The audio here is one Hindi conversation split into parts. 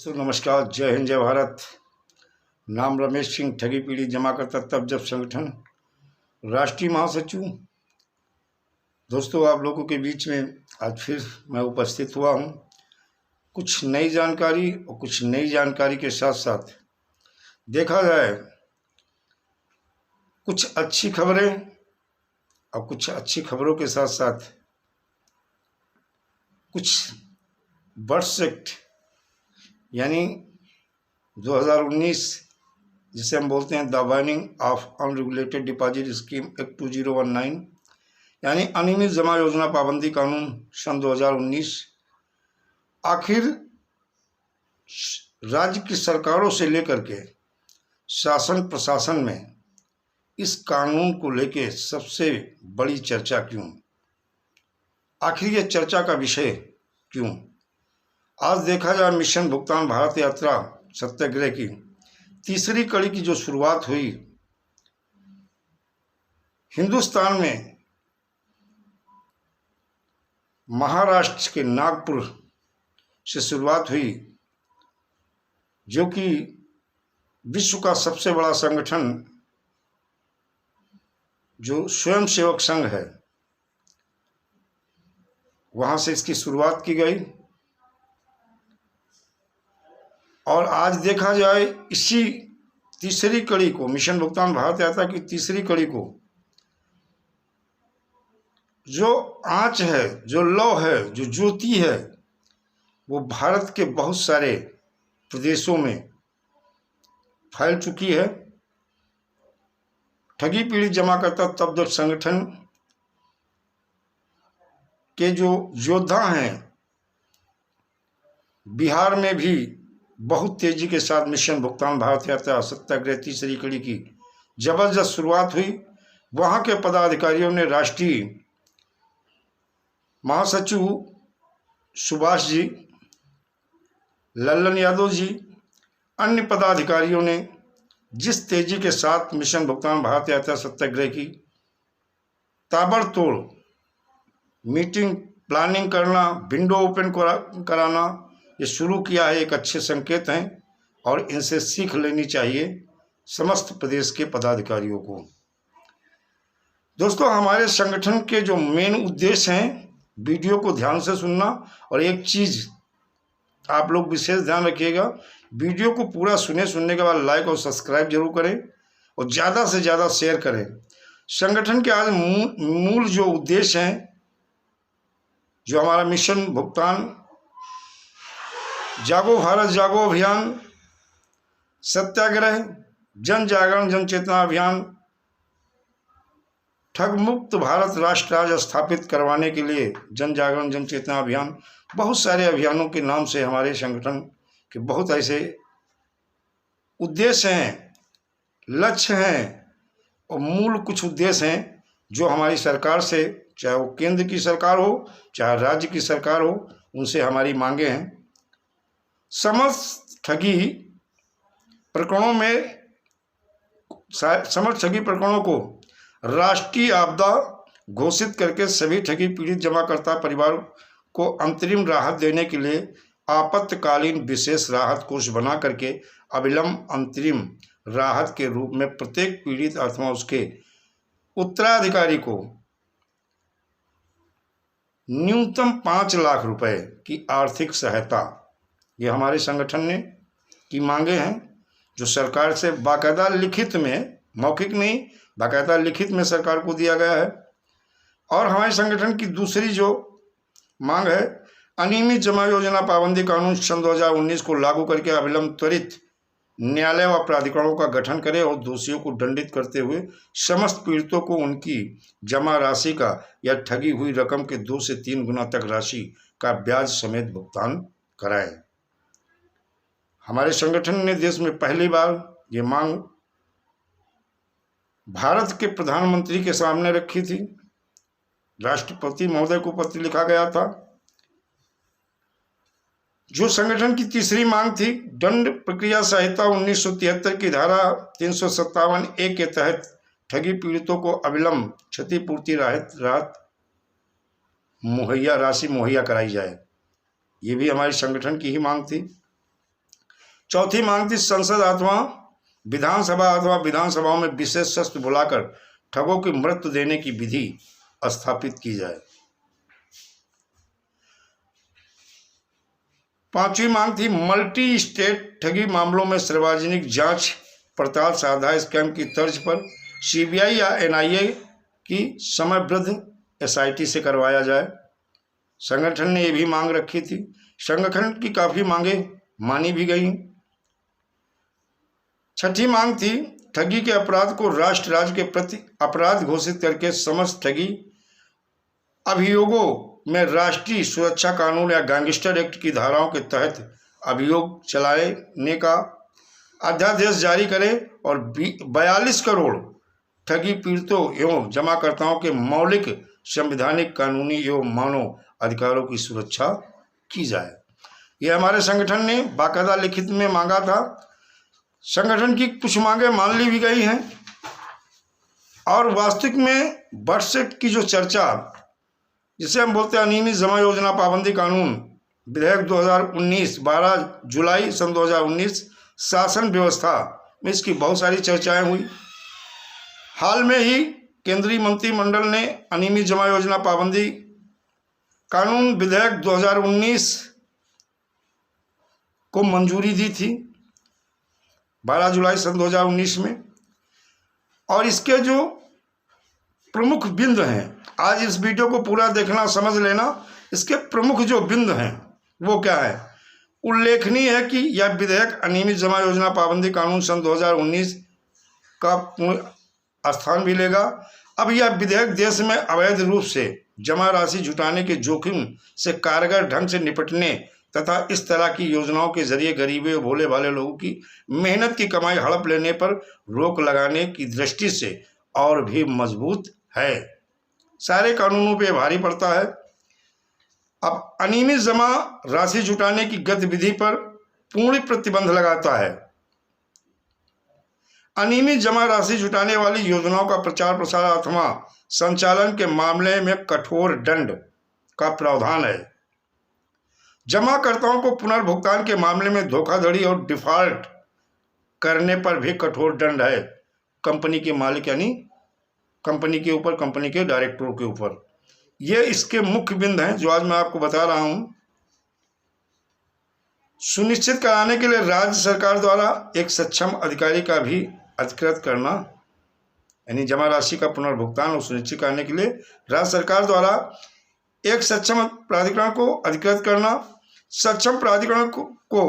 दोस्तों नमस्कार, जय हिंद जय भारत। नाम रमेश सिंह, ठगी पीढ़ी जमा करता तब जब संगठन, राष्ट्रीय महासचिव। दोस्तों आप लोगों के बीच में आज फिर मैं उपस्थित हुआ हूँ कुछ नई जानकारी और कुछ नई जानकारी के साथ साथ देखा जाए कुछ अच्छी खबरें और कुछ अच्छी खबरों के साथ साथ कुछ बर्ड्स एक्ट यानी 2019 जिसे हम बोलते हैं the binding of unregulated deposit scheme act 2019 यानी अनियमित जमा योजना पाबंदी कानून सन 2019 आखिर राज्य की सरकारों से लेकर के शासन प्रशासन में इस कानून को लेकर सबसे बड़ी चर्चा क्यों? आखिर ये चर्चा का विषय क्यों? आज देखा जाए मिशन भुगतान भारत यात्रा सत्याग्रह की तीसरी कड़ी की जो शुरुआत हुई हिंदुस्तान में महाराष्ट्र के नागपुर से शुरुआत हुई, जो कि विश्व का सबसे बड़ा संगठन जो स्वयंसेवक संघ है, वहां से इसकी शुरुआत की गई। और आज देखा जाए इसी तीसरी कड़ी को, मिशन भुगतान भारत यात्रा की तीसरी कड़ी को, जो आंच है, जो लौ है, जो ज्योति है, वो भारत के बहुत सारे प्रदेशों में फैल चुकी है। ठगी पीढ़ी जमा करता तब जब संगठन के जो योद्धा हैं, बिहार में भी बहुत तेजी के साथ मिशन भुगतान भारत यात्रा सत्याग्रह तीसरी कड़ी की जबरदस्त शुरुआत हुई। वहां के पदाधिकारियों ने राष्ट्रीय महासचिव सुभाष जी, लल्लन यादव जी, अन्य पदाधिकारियों ने जिस तेजी के साथ मिशन भुगतान भारत यात्रा सत्याग्रह की ताबड़तोड़ मीटिंग प्लानिंग करना, विंडो ओपन कराना ये शुरू किया है, एक अच्छे संकेत हैं और इनसे सीख लेनी चाहिए समस्त प्रदेश के पदाधिकारियों को। दोस्तों हमारे संगठन के जो मेन उद्देश्य हैं, वीडियो को ध्यान से सुनना और एक चीज़ आप लोग विशेष ध्यान रखिएगा, वीडियो को पूरा सुनने के बाद लाइक और सब्सक्राइब जरूर करें और ज़्यादा से ज़्यादा शेयर करें। संगठन के आज मूल जो उद्देश्य हैं, जो हमारा मिशन भुगतान जागो भारत जागो अभियान, सत्याग्रह, जन जागरण जन चेतना अभियान, ठग मुक्त भारत राष्ट्र राज्य स्थापित करवाने के लिए जन जागरण जन चेतना अभियान, बहुत सारे अभियानों के नाम से हमारे संगठन के बहुत ऐसे उद्देश्य हैं, लक्ष्य हैं और मूल कुछ उद्देश्य हैं जो हमारी सरकार से, चाहे वो केंद्र की सरकार हो चाहे राज्य की सरकार हो, उनसे हमारी मांगे हैं। समस्त ठगी प्रकरणों को राष्ट्रीय आपदा घोषित करके सभी ठगी पीड़ित जमाकर्ता परिवार को अंतरिम राहत देने के लिए आपातकालीन विशेष राहत कोष बना करके अविलंब अंतरिम राहत के रूप में प्रत्येक पीड़ित अथवा उसके उत्तराधिकारी को न्यूनतम 5 लाख रुपए की आर्थिक सहायता, ये हमारे संगठन ने की मांगे हैं, जो सरकार से बाकायदा लिखित में, मौखिक नहीं, बाकायदा लिखित में सरकार को दिया गया है। और हमारे संगठन की दूसरी जो मांग है, अनियमित जमा योजना पाबंदी कानून सन 2019 को लागू करके अविलंब त्वरित न्यायालय व प्राधिकरणों का गठन करे और दोषियों को दंडित करते हुए समस्त पीड़ितों को उनकी जमा राशि का या ठगी हुई रकम के 2 से 3 गुना तक राशि का ब्याज समेत भुगतान कराएं। हमारे संगठन ने देश में पहली बार ये मांग भारत के प्रधानमंत्री के सामने रखी थी। राष्ट्रपति महोदय को पत्र लिखा गया था। जो संगठन की तीसरी मांग थी, दंड प्रक्रिया संहिता 1973 की धारा 357A के तहत ठगी पीड़ितों को अविलंब क्षतिपूर्ति राहत राशि मुहैया कराई जाए। ये भी हमारे संगठन की ही मांग थी। चौथी मांग थी संसद अथवा विधानसभाओं में विशेष शस्त्र बुलाकर ठगों की मृत्यु देने की विधि स्थापित की जाए। पांचवी मांग थी मल्टी स्टेट ठगी मामलों में सार्वजनिक जांच पड़ताल साधा स्कैम की तर्ज पर सीबीआई या एनआईए की समयबद्ध एसआईटी से करवाया जाए। संगठन ने यह भी मांग रखी थी। संगठन की काफी मांगे मानी भी गई। छठी मांग थी ठगी के अपराध को राष्ट्र राज्य के प्रति अपराध घोषित करके समस्त ठगी अभियोगों में राष्ट्रीय सुरक्षा कानून या गैंगस्टर एक्ट की धाराओं के तहत अभियोग चलाने का अध्यादेश जारी करे और 42 करोड़ ठगी पीड़ितों एवं जमाकर्ताओं के मौलिक संवैधानिक कानूनी एवं मानव अधिकारों की सुरक्षा की जाए। यह हमारे संगठन ने बाकायदा लिखित में मांगा था। संगठन की कुछ मांगे मान ली भी गई हैं और वास्तविक में व्हाट्सएप की जो चर्चा, जिसे हम बोलते हैं अनियमित जमा योजना पाबंदी कानून विधेयक 2019 12 जुलाई सन 2019 शासन व्यवस्था में इसकी बहुत सारी चर्चाएं हुई। हाल में ही केंद्रीय मंत्रिमंडल ने अनियमित जमा योजना पाबंदी कानून विधेयक 2019 को मंजूरी दी थी 12 जुलाई सन 2019 में। और इसके जो प्रमुख बिंदु हैं, आज इस वीडियो को पूरा देखना, समझ लेना इसके प्रमुख जो बिंदु हैं वो क्या है। उल्लेखनीय है कि यह विधेयक अनियमित जमा योजना पाबंदी कानून सन 2019 का पूर्ण स्थान भी लेगा। अब यह विधेयक देश में अवैध रूप से जमा राशि जुटाने के जोखिम से कारगर ढंग से निपटने तथा इस तरह की योजनाओं के जरिए गरीबी और भोले भाले लोगों की मेहनत की कमाई हड़प लेने पर रोक लगाने की दृष्टि से और भी मजबूत है। सारे कानूनों पे भारी पड़ता है। अब अनियमित जमा राशि जुटाने की गतिविधि पर पूर्ण प्रतिबंध लगाता है। अनियमित जमा राशि जुटाने वाली योजनाओं का प्रचार प्रसार अथवा संचालन के मामले में कठोर दंड का प्रावधान है। जमाकर्ताओं को पुनर्भुगतान के मामले में धोखाधड़ी और डिफॉल्ट करने पर भी कठोर दंड है। कंपनी के मालिक यानी कंपनी के ऊपर, कंपनी के डायरेक्टरों के ऊपर। ये इसके मुख्य बिंदु हैं जो आज मैं आपको बता रहा हूं। सुनिश्चित कराने के लिए राज्य सरकार द्वारा एक सक्षम अधिकारी का भी अधिकृत करना, यानी जमा राशि का पुनर्भुगतान और सुनिश्चित करने के लिए राज्य सरकार द्वारा एक सक्षम प्राधिकरण को अधिकृत करना। सक्षम प्राधिकरण को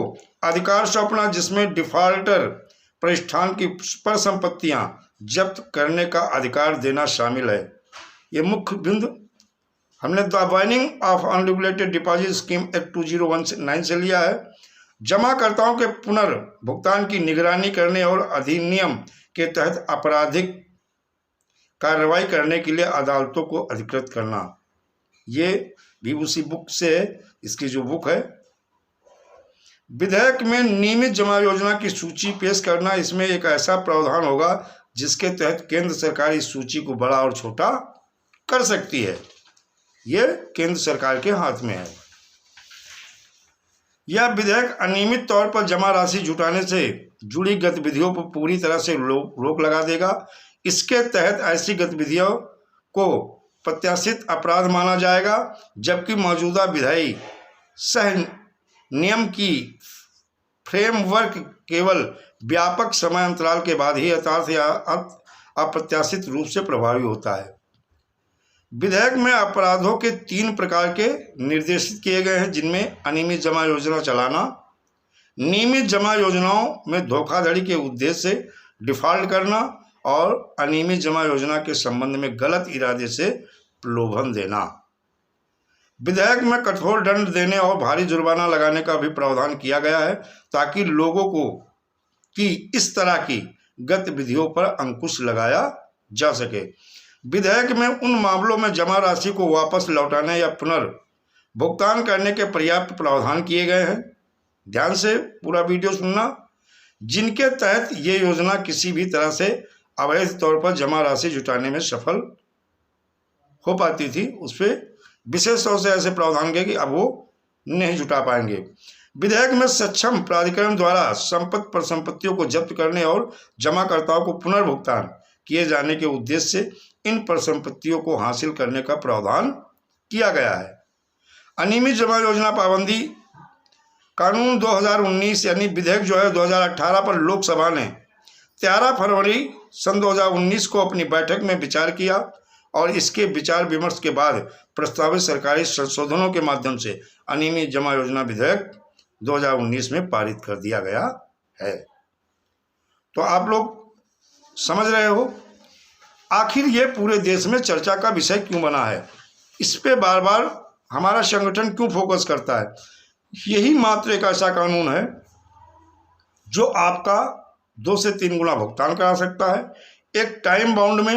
अधिकार सौंपना जिसमें डिफॉल्टर प्रतिष्ठान की परिसंपत्तियां जब्त करने का अधिकार देना शामिल है। ये मुख्य बिंदु हमने the binding of unregulated deposit scheme act 2019 से लिया है। जमाकर्ताओं के पुनर्भुगतान की निगरानी करने और अधिनियम के तहत आपराधिक कार्रवाई करने के लिए अदालतों को अधिकृत करना। ये भी उसी बुक से, इसकी जो बुक है। विधेयक में नियमित जमा योजना की सूची पेश करना, इसमें एक ऐसा प्रावधान होगा जिसके तहत केंद्र सरकार इस सूची को बड़ा और छोटा कर सकती है। यह केंद्र सरकार के हाथ में है। यह विधेयक अनियमित तौर पर जमा राशि जुटाने से जुड़ी गतिविधियों पर पूरी तरह से रोक लगा देगा। इसके तहत ऐसी गतिविधियों को प्रत्याशित अपराध माना जाएगा, जबकि मौजूदा विधायी सह नियम की फ्रेमवर्क केवल व्यापक समय अंतराल के बाद ही यथार्थ या अप्रत्याशित रूप से प्रभावी होता है। विधेयक में अपराधों के 3 प्रकार के निर्देशित किए गए हैं, जिनमें अनियमित जमा योजना चलाना, नियमित जमा योजनाओं में धोखाधड़ी के उद्देश्य से डिफॉल्ट करना और अनियमित जमा योजना के संबंध में गलत इरादे से प्रलोभन देना। विधेयक में कठोर दंड देने और भारी जुर्माना लगाने का भी प्रावधान किया गया है, ताकि लोगों को की इस तरह की गतिविधियों पर अंकुश लगाया जा सके। विधेयक में उन मामलों में जमा राशि को वापस लौटाने या पुनर्भुगतान करने के पर्याप्त प्रावधान किए गए हैं। ध्यान से पूरा वीडियो सुनना। जिनके तहत ये योजना किसी भी तरह से अवैध तौर पर जमा राशि जुटाने में सफल हो पाती थी, उस पर विशेष तौर से ऐसे प्रावधान किए कि अब वो नहीं जुटा पाएंगे। विधेयक में सक्षम प्राधिकरण द्वारा संपत्ति पर संपत्तियों को जब्त करने और जमाकर्ताओं को पुनर्भुगतान किए जाने के उद्देश्य से इन परिसंपत्तियों को हासिल करने का प्रावधान किया गया है। अनियमित जमा योजना पाबंदी कानून 2019 यानी विधेयक जो है 2018 पर लोकसभा ने 13 फरवरी सन 2019 को अपनी बैठक में विचार किया और इसके विचार विमर्श के बाद प्रस्तावित सरकारी संशोधनों के माध्यम से अनियमित जमा योजना विधेयक 2019 में पारित कर दिया गया है। तो आप लोग समझ रहे हो आखिर ये पूरे देश में चर्चा का विषय क्यों बना है, इस पे बार बार हमारा संगठन क्यों फोकस करता है। यही मात्र एक ऐसा कानून है जो आपका 2 से 3 गुना भुगतान करा सकता है। एक टाइम बाउंड में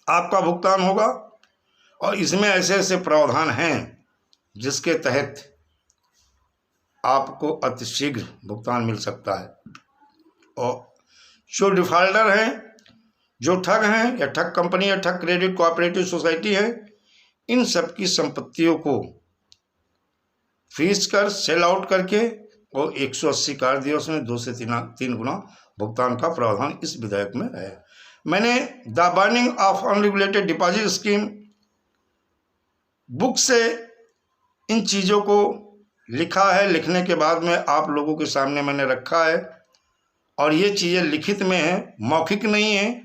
आपका भुगतान होगा और इसमें ऐसे ऐसे प्रावधान हैं जिसके तहत आपको अतिशीघ्र भुगतान मिल सकता है। और जो डिफॉल्टर हैं, जो ठग हैं या ठग कंपनी या ठग क्रेडिट कोऑपरेटिव सोसाइटी है, इन सब की संपत्तियों को फ्रीज कर सेल आउट करके और 180 कार्य दिवस में 2 से 3 गुना भुगतान का प्रावधान इस विधेयक में है। मैंने the burning of unregulated deposit scheme book से इन चीज़ों को लिखा है। लिखने के बाद में आप लोगों के सामने मैंने रखा है और ये चीज़ें लिखित में हैं, मौखिक नहीं है,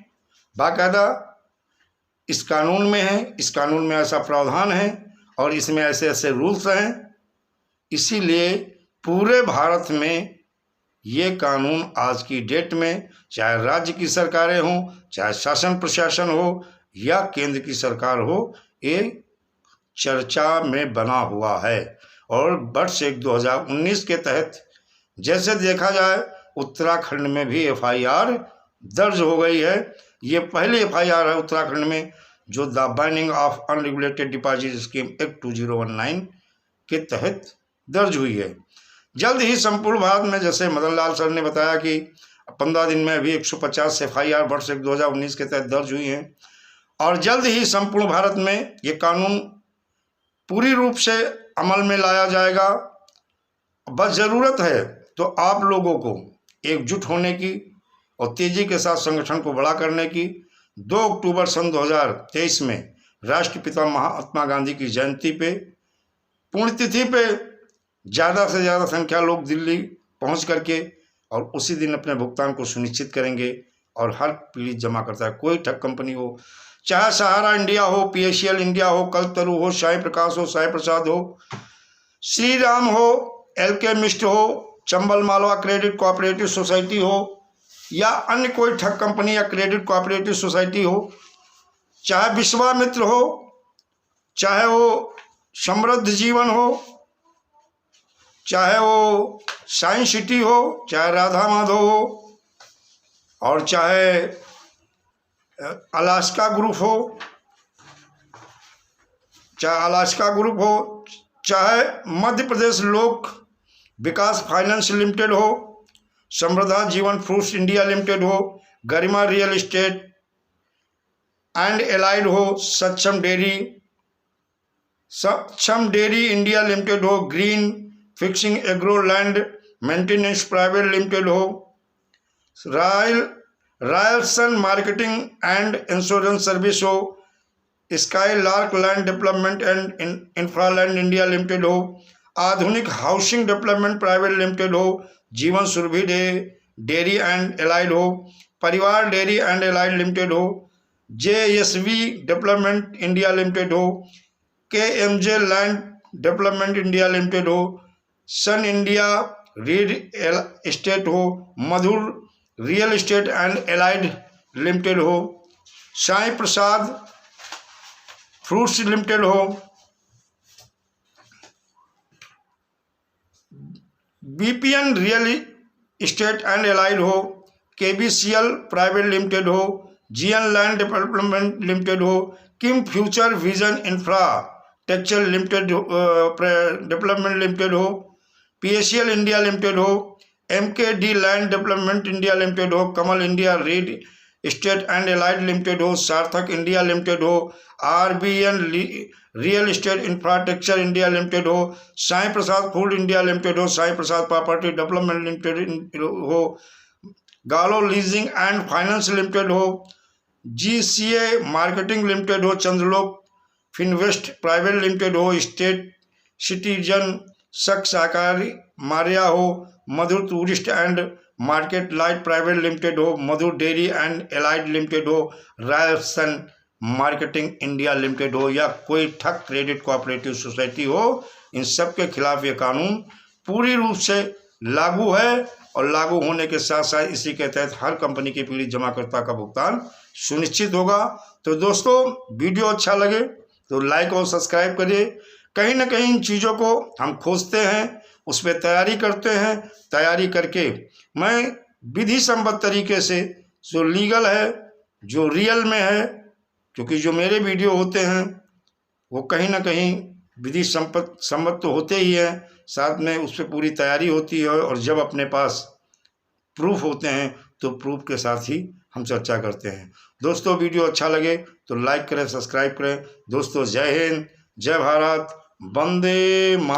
बाकायदा इस कानून में है। इस कानून में ऐसा प्रावधान है और इसमें ऐसे ऐसे रूल्स हैं। इसीलिए पूरे भारत में ये कानून आज की डेट में चाहे राज्य की सरकारें हों, चाहे शासन प्रशासन हो या केंद्र की सरकार हो, ये चर्चा में बना हुआ है। और वर्ष 2019 के तहत जैसे देखा जाए उत्तराखंड में भी FIR दर्ज हो गई है। ये पहली FIR है उत्तराखंड में जो the burning of unregulated deposit scheme act 2019 के तहत दर्ज हुई है। जल्द ही संपूर्ण भारत में, जैसे मदन लाल सर ने बताया कि 15 दिन में अभी 150 FIR वर्ष 2019 के तहत दर्ज हुई हैं और जल्द ही संपूर्ण भारत में ये कानून पूरी रूप से अमल में लाया जाएगा। बस ज़रूरत है तो आप लोगों को एकजुट होने की और तेज़ी के साथ संगठन को बड़ा करने की। 2 अक्टूबर सन 2023 में राष्ट्रपिता महात्मा गांधी की जयंती पे, पुण्यतिथि पे ज़्यादा से ज़्यादा संख्या लोग दिल्ली पहुंच करके और उसी दिन अपने भुगतान को सुनिश्चित करेंगे। और हर पीड़ित जमा करता है, कोई ठग कंपनी हो, चाहे सहारा इंडिया हो, PHCL इंडिया हो, कल्पतरु हो, साई प्रकाश हो, साई प्रसाद हो, श्री राम हो, एल्केमिस्ट हो, Chambal Malwa credit cooperative society हो या अन्य कोई ठग कंपनी या क्रेडिट कोऑपरेटिव सोसाइटी हो, चाहे विश्वामित्र हो, चाहे वो समृद्ध जीवन हो, चाहे वो साइंस सिटी हो, चाहे राधा माधव हो, और चाहे अलास्का ग्रुप हो, चाहे मध्य प्रदेश लोक विकास फाइनेंस लिमिटेड हो, समृद्धा जीवन फ्रूट्स इंडिया लिमिटेड हो, Garima real estate and allied हो, सक्षम डेयरी इंडिया लिमिटेड हो, green fixing agro land maintenance private limited हो, Raylson marketing and insurance service हो, sky lark land development and infraland India limited हो, Adhunik housing development private limited हो, जीवन सुरभि डेयरी एंड एलाइड हो, Parivar dairy and allied limited हो, JSV डेवलपमेंट इंडिया लिमिटेड हो, KMJ land development India limited हो, सन इंडिया रीड एस्टेट हो, Madhur real estate and allied limited हो, साई प्रसाद फ्रूट्स लिमिटेड हो, BPN real estate and allied हो, KBCL प्राइवेट लिमिटेड हो, GN लैंड डेवलपमेंट लिमिटेड हो, Kim future vision infrastructure limited development limited हो, PHCL इंडिया लिमिटेड हो, MKD land development India limited हो, कमल India real estate and allied limited हो, सार्थक इंडिया लिमिटेड हो, RBN real estate infrastructure India limited हो, Sai Prasad food India limited हो, Sai Prasad property development limited हो, Galo leasing and finance limited हो, GCA मार्केटिंग लिमिटेड हो, चंद्रलोक फिनवेस्ट प्राइवेट लिमिटेड हो, स्टेट सिटीजन शक सहकारी मारिया हो, Madhur tourist and market light private limited हो, Madhur dairy and allied limited हो, रायसन मार्केटिंग इंडिया लिमिटेड हो, या कोई ठग क्रेडिट कोऑपरेटिव सोसाइटी हो, इन सब के खिलाफ ये कानून पूरी रूप से लागू है। और लागू होने के साथ साथ इसी के तहत हर कंपनी के पीड़ित जमाकर्ता का भुगतान सुनिश्चित होगा। तो दोस्तों, वीडियो अच्छा लगे तो लाइक और सब्सक्राइब करिए। कहीं ना कहीं इन चीज़ों को हम खोजते हैं, उस पर तैयारी करते हैं। तैयारी करके मैं विधि सम्मत तरीके से जो लीगल है, जो रियल में है, क्योंकि जो मेरे वीडियो होते हैं वो कहीं ना कहीं विधि सम्मत तो होते ही हैं, साथ में उस पर पूरी तैयारी होती है। और जब अपने पास प्रूफ होते हैं तो प्रूफ के साथ ही हम चर्चा करते हैं। दोस्तों, वीडियो अच्छा लगे तो लाइक करें, सब्सक्राइब करें। दोस्तों, जय हिंद, जय भारत, वंदे मातरम।